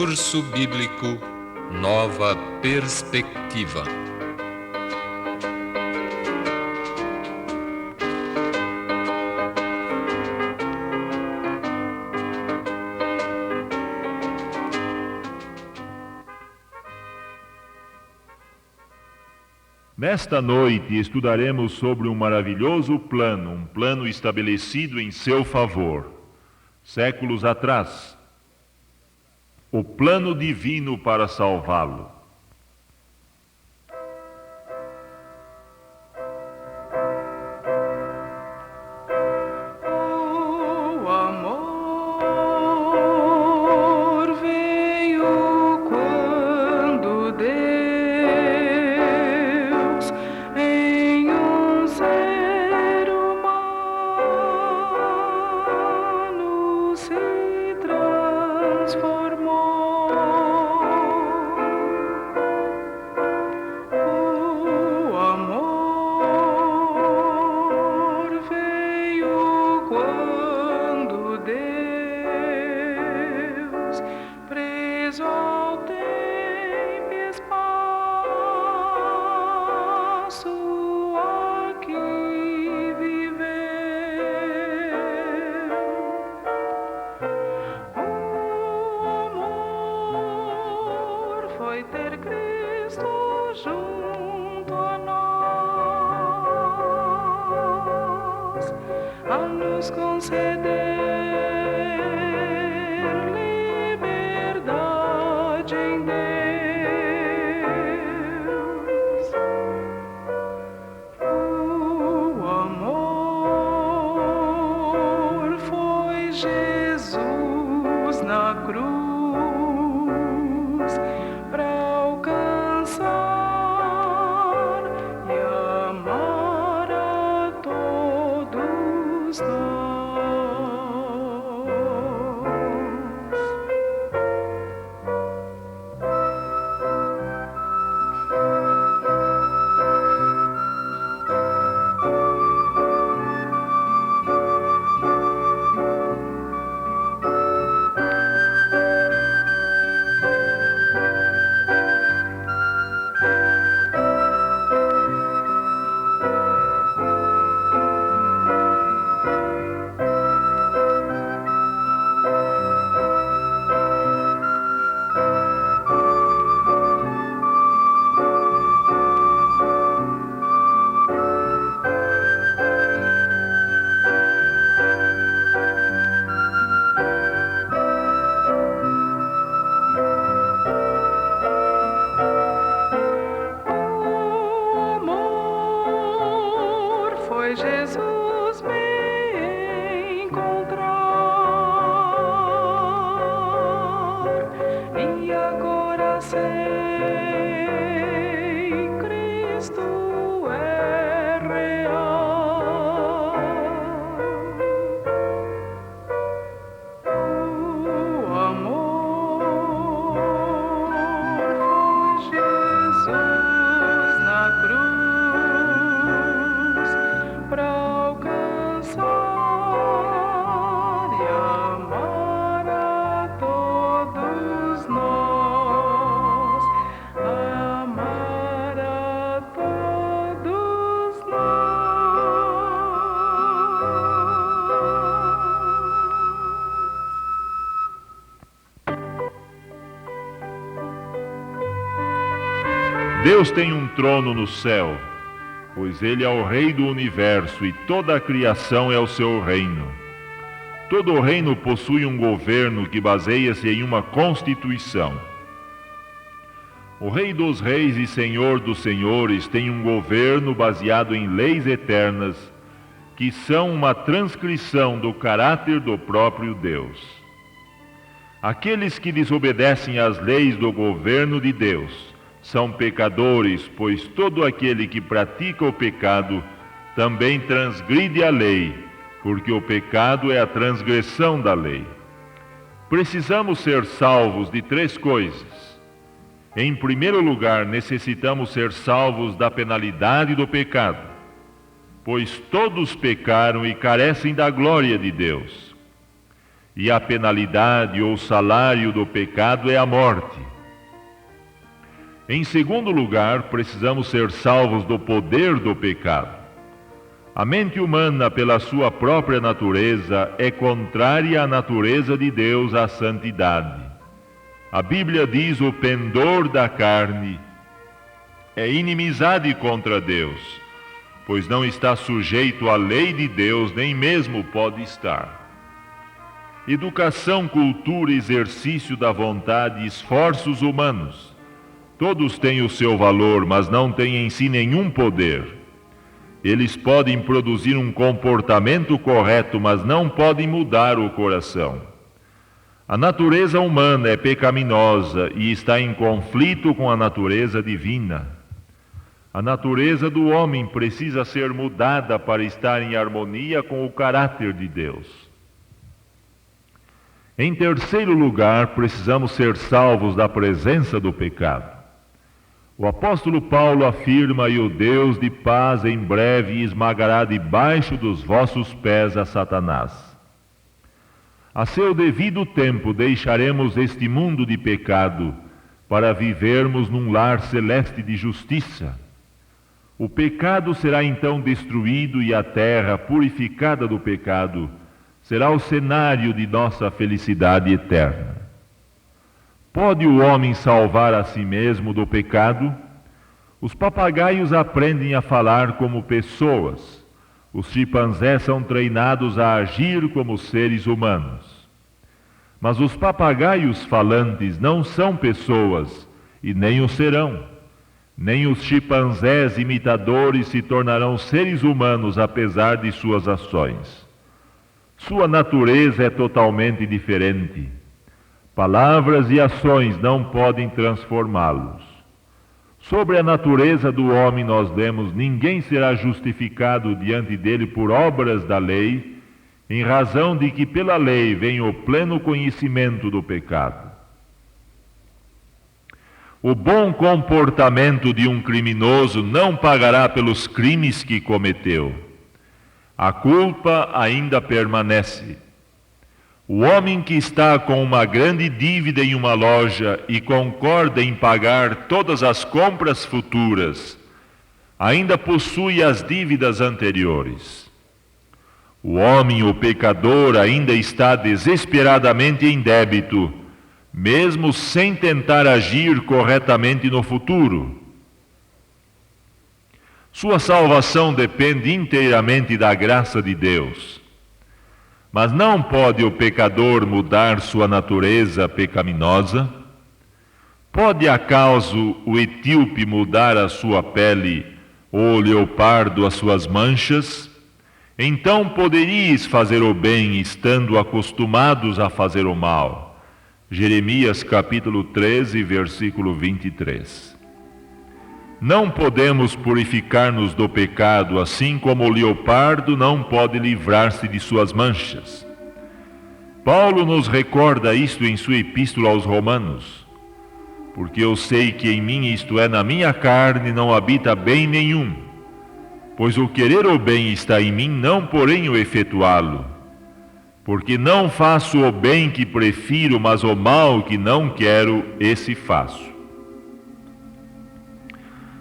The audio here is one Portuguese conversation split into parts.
Curso Bíblico Nova Perspectiva. Nesta noite estudaremos sobre um maravilhoso plano, um plano estabelecido em seu favor, séculos atrás. O plano divino para salvá-lo. Deus tem um trono no céu, pois Ele é o Rei do universo e toda a criação é o seu reino. Todo o reino possui um governo que baseia-se em uma constituição. O Rei dos Reis e Senhor dos Senhores tem um governo baseado em leis eternas, que são uma transcrição do caráter do próprio Deus. Aqueles que desobedecem às leis do governo de Deus são pecadores, pois todo aquele que pratica o pecado também transgride a lei, porque o pecado é a transgressão da lei. Precisamos ser salvos de 3 coisas. Em primeiro lugar, necessitamos ser salvos da penalidade do pecado, pois todos pecaram e carecem da glória de Deus. e a penalidade ou salário do pecado é a morte. Em segundo lugar, precisamos ser salvos do poder do pecado. A mente humana, pela sua própria natureza, é contrária à natureza de Deus, à santidade. A Bíblia diz: o pendor da carne é inimizade contra Deus, pois não está sujeito à lei de Deus, nem mesmo pode estar. Educação, cultura, exercício da vontade, esforços humanos, todos têm o seu valor, mas não têm em si nenhum poder. Eles podem produzir um comportamento correto, mas não podem mudar o coração. A natureza humana é pecaminosa e está em conflito com a natureza divina. A natureza do homem precisa ser mudada para estar em harmonia com o caráter de Deus. Em terceiro lugar, precisamos ser salvos da presença do pecado. O apóstolo Paulo afirma: e o Deus de paz em breve esmagará debaixo dos vossos pés a Satanás. A seu devido tempo deixaremos este mundo de pecado para vivermos num lar celeste de justiça. O pecado será então destruído e a terra, purificada do pecado, será o cenário de nossa felicidade eterna. Pode o homem salvar a si mesmo do pecado? Os papagaios aprendem a falar como pessoas. Os chimpanzés são treinados a agir como seres humanos. Mas os papagaios falantes não são pessoas e nem o serão. Nem os chimpanzés imitadores se tornarão seres humanos apesar de suas ações. Sua natureza é totalmente diferente. Palavras e ações não podem transformá-los. Sobre a natureza do homem nós lemos: ninguém será justificado diante dele por obras da lei, em razão de que pela lei vem o pleno conhecimento do pecado. O bom comportamento de um criminoso não pagará pelos crimes que cometeu. A culpa ainda permanece. O homem que está com uma grande dívida em uma loja e concorda em pagar todas as compras futuras, ainda possui as dívidas anteriores. O homem, o pecador, ainda está desesperadamente em débito, mesmo sem tentar agir corretamente no futuro. Sua salvação depende inteiramente da graça de Deus. Mas não pode o pecador mudar sua natureza pecaminosa? Pode acaso o etíope mudar a sua pele ou o leopardo as suas manchas? Então poderíeis fazer o bem estando acostumados a fazer o mal. Jeremias capítulo 13, versículo 23. Não podemos purificar-nos do pecado, assim como o leopardo não pode livrar-se de suas manchas. Paulo nos recorda isto em sua epístola aos Romanos: porque eu sei que em mim, isto é, na minha carne, não habita bem nenhum, pois o querer o bem está em mim, não porém o efetuá-lo. Porque não faço o bem que prefiro, mas o mal que não quero, esse faço.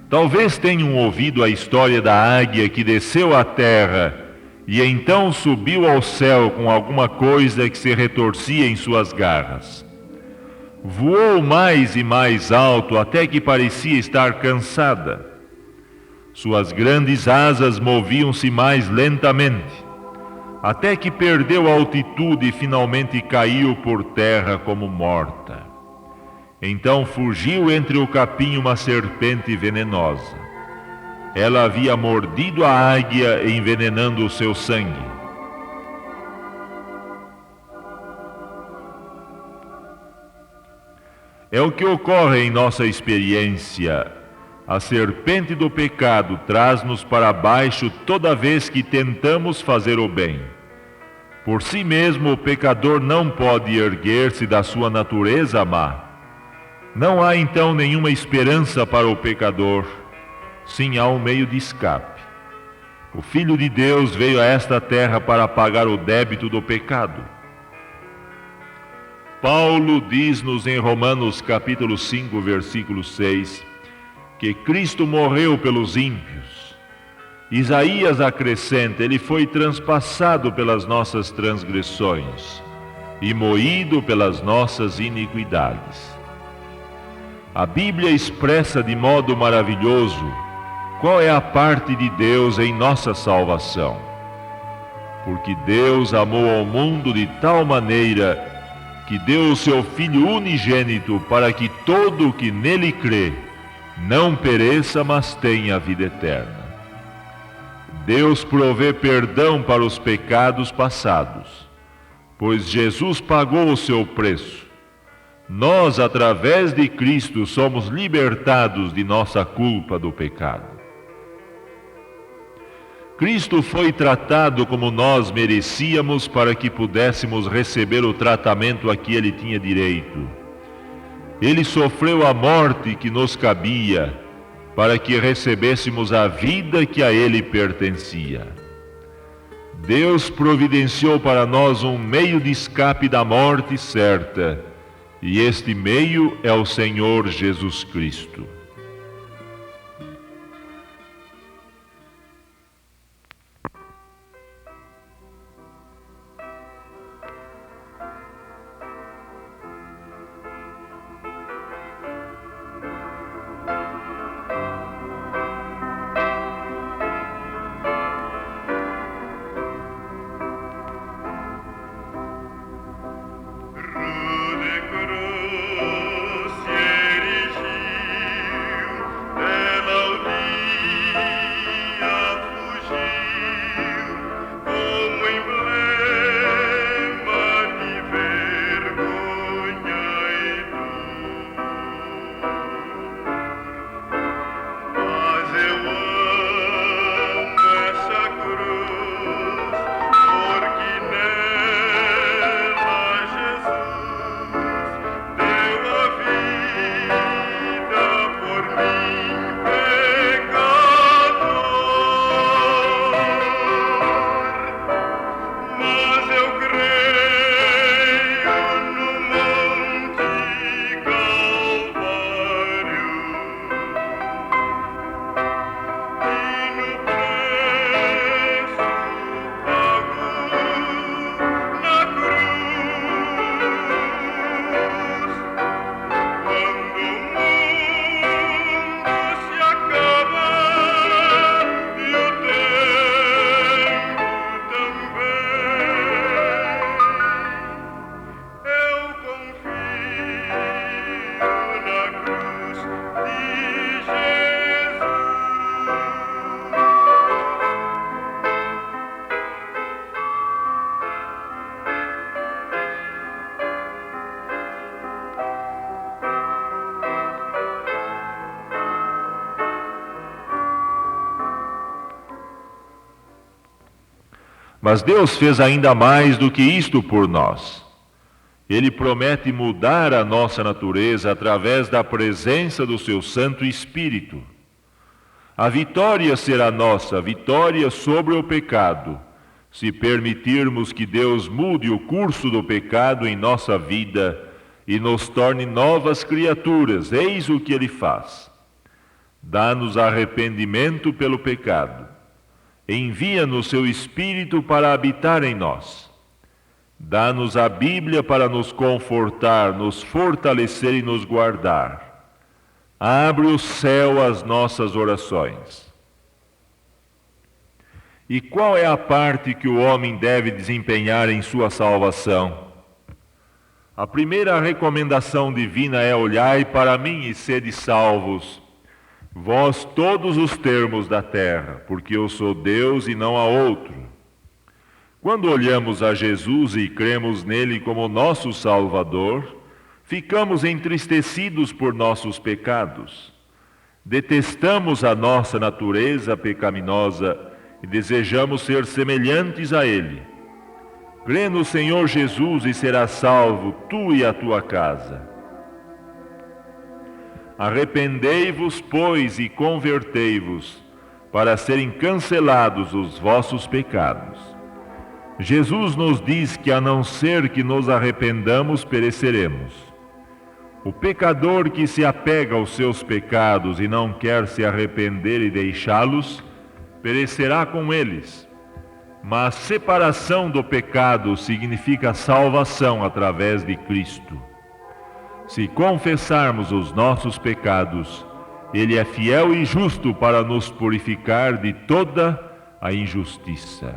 Talvez tenham ouvido a história da águia que desceu à terra e então subiu ao céu com alguma coisa que se retorcia em suas garras. Voou mais e mais alto até que parecia estar cansada. Suas grandes asas moviam-se mais lentamente, até que perdeu a altitude e finalmente caiu por terra como morta. Então fugiu entre o capim uma serpente venenosa. Ela havia mordido a águia, envenenando o seu sangue. É o que ocorre em nossa experiência. A serpente do pecado traz-nos para baixo toda vez que tentamos fazer o bem. Por si mesmo, o pecador não pode erguer-se da sua natureza má. Não há então nenhuma esperança para o pecador, sim há um meio de escape. O Filho de Deus veio a esta terra para pagar o débito do pecado. Paulo diz-nos em Romanos capítulo 5, versículo 6, que Cristo morreu pelos ímpios. Isaías acrescenta: ele foi transpassado pelas nossas transgressões e moído pelas nossas iniquidades. A Bíblia expressa de modo maravilhoso qual é a parte de Deus em nossa salvação. Porque Deus amou ao mundo de tal maneira que deu o seu Filho unigênito para que todo o que nele crê não pereça, mas tenha a vida eterna. Deus provê perdão para os pecados passados, pois Jesus pagou o seu preço. Nós, através de Cristo, somos libertados de nossa culpa do pecado. Cristo foi tratado como nós merecíamos para que pudéssemos receber o tratamento a que ele tinha direito. Ele sofreu a morte que nos cabia para que recebêssemos a vida que a ele pertencia. Deus providenciou para nós um meio de escape da morte certa, e este meio é o Senhor Jesus Cristo. Mas Deus fez ainda mais do que isto por nós. Ele promete mudar a nossa natureza através da presença do seu Santo Espírito. A vitória será nossa, vitória sobre o pecado, se permitirmos que Deus mude o curso do pecado em nossa vida e nos torne novas criaturas. Eis o que Ele faz: dá-nos arrependimento pelo pecado, envia-nos seu Espírito para habitar em nós, dá-nos a Bíblia para nos confortar, nos fortalecer e nos guardar, abre o céu às nossas orações. E qual é a parte que o homem deve desempenhar em sua salvação? A primeira recomendação divina é: olhai para mim e sede salvos, vós todos os termos da terra, porque eu sou Deus e não há outro. Quando olhamos a Jesus e cremos nele como nosso Salvador, ficamos entristecidos por nossos pecados. Detestamos a nossa natureza pecaminosa e desejamos ser semelhantes a ele. Crê no Senhor Jesus e serás salvo, tu e a tua casa. Arrependei-vos, pois, e convertei-vos, para serem cancelados os vossos pecados. Jesus nos diz que a não ser que nos arrependamos, pereceremos. O pecador que se apega aos seus pecados e não quer se arrepender e deixá-los, perecerá com eles. Mas separação do pecado significa salvação através de Cristo. Se confessarmos os nossos pecados, Ele é fiel e justo para nos purificar de toda a injustiça.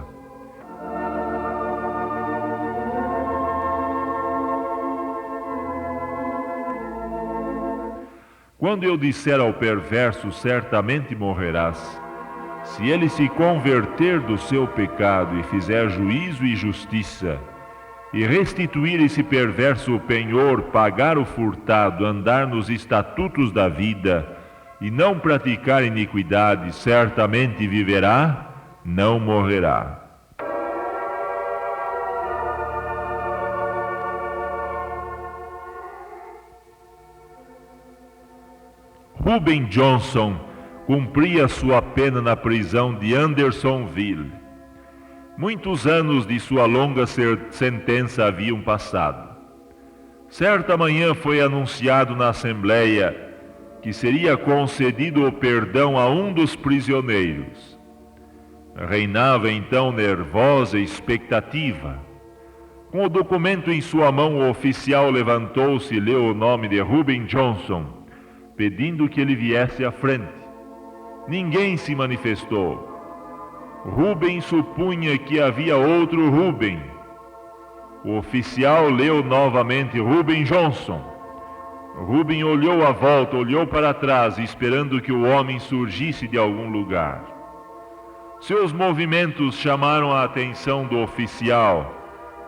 Quando eu disser ao perverso, certamente morrerás, se ele se converter do seu pecado e fizer juízo e justiça, e restituir esse perverso o penhor, pagar o furtado, andar nos estatutos da vida, e não praticar iniquidade, certamente viverá, não morrerá. Reuben Johnson cumpria sua pena na prisão de Andersonville. Muitos anos de sua longa sentença haviam passado. Certa manhã foi anunciado na Assembleia que seria concedido o perdão a um dos prisioneiros. Reinava então nervosa expectativa. Com o documento em sua mão, o oficial levantou-se e leu o nome de Reuben Johnson, pedindo que ele viesse à frente. Ninguém se manifestou. Reuben supunha que havia outro Reuben. O oficial leu novamente Reuben Johnson. Reuben olhou à volta, olhou para trás, esperando que o homem surgisse de algum lugar. Seus movimentos chamaram a atenção do oficial,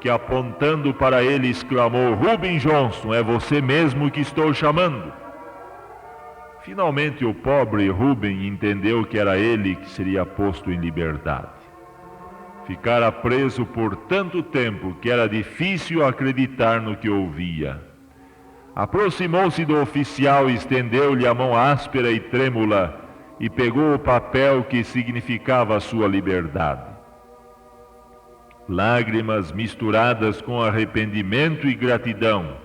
que apontando para ele exclamou: Reuben Johnson, é você mesmo que estou chamando. Finalmente o pobre Reuben entendeu que era ele que seria posto em liberdade. Ficara preso por tanto tempo que era difícil acreditar no que ouvia. Aproximou-se do oficial, estendeu-lhe a mão áspera e trêmula e pegou o papel que significava a sua liberdade. Lágrimas misturadas com arrependimento e gratidão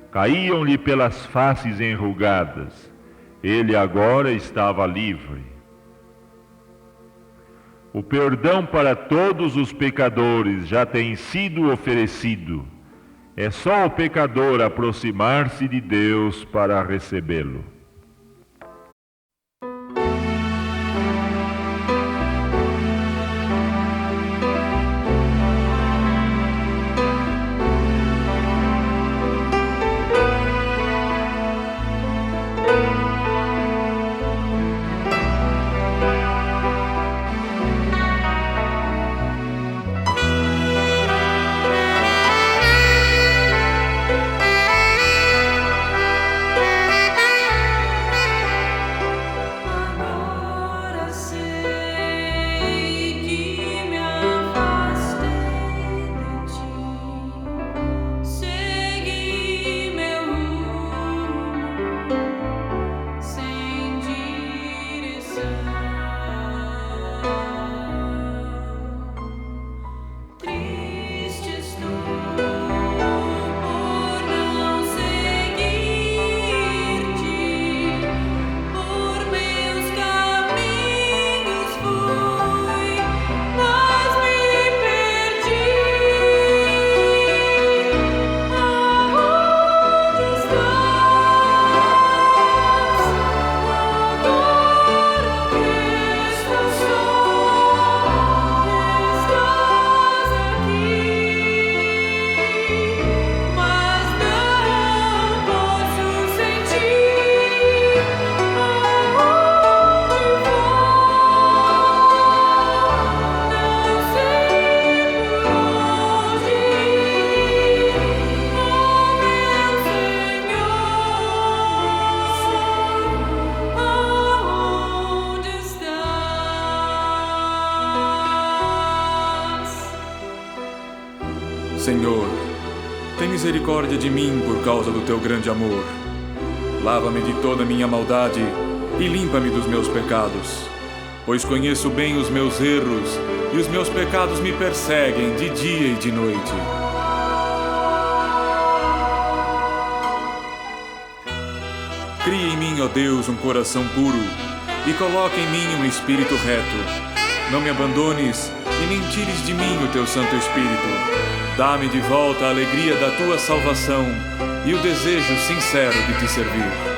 caíam-lhe pelas faces enrugadas. Ele agora estava livre. O perdão para todos os pecadores já tem sido oferecido. É só o pecador aproximar-se de Deus para recebê-lo. Senhor, tem misericórdia de mim por causa do teu grande amor. Lava-me de toda a minha maldade e limpa-me dos meus pecados, pois conheço bem os meus erros e os meus pecados me perseguem de dia e de noite. Cria em mim, ó Deus, um coração puro, e coloca em mim um espírito reto. Não me abandones e nem tires de mim o teu Santo Espírito. Dá-me de volta a alegria da tua salvação e o desejo sincero de te servir.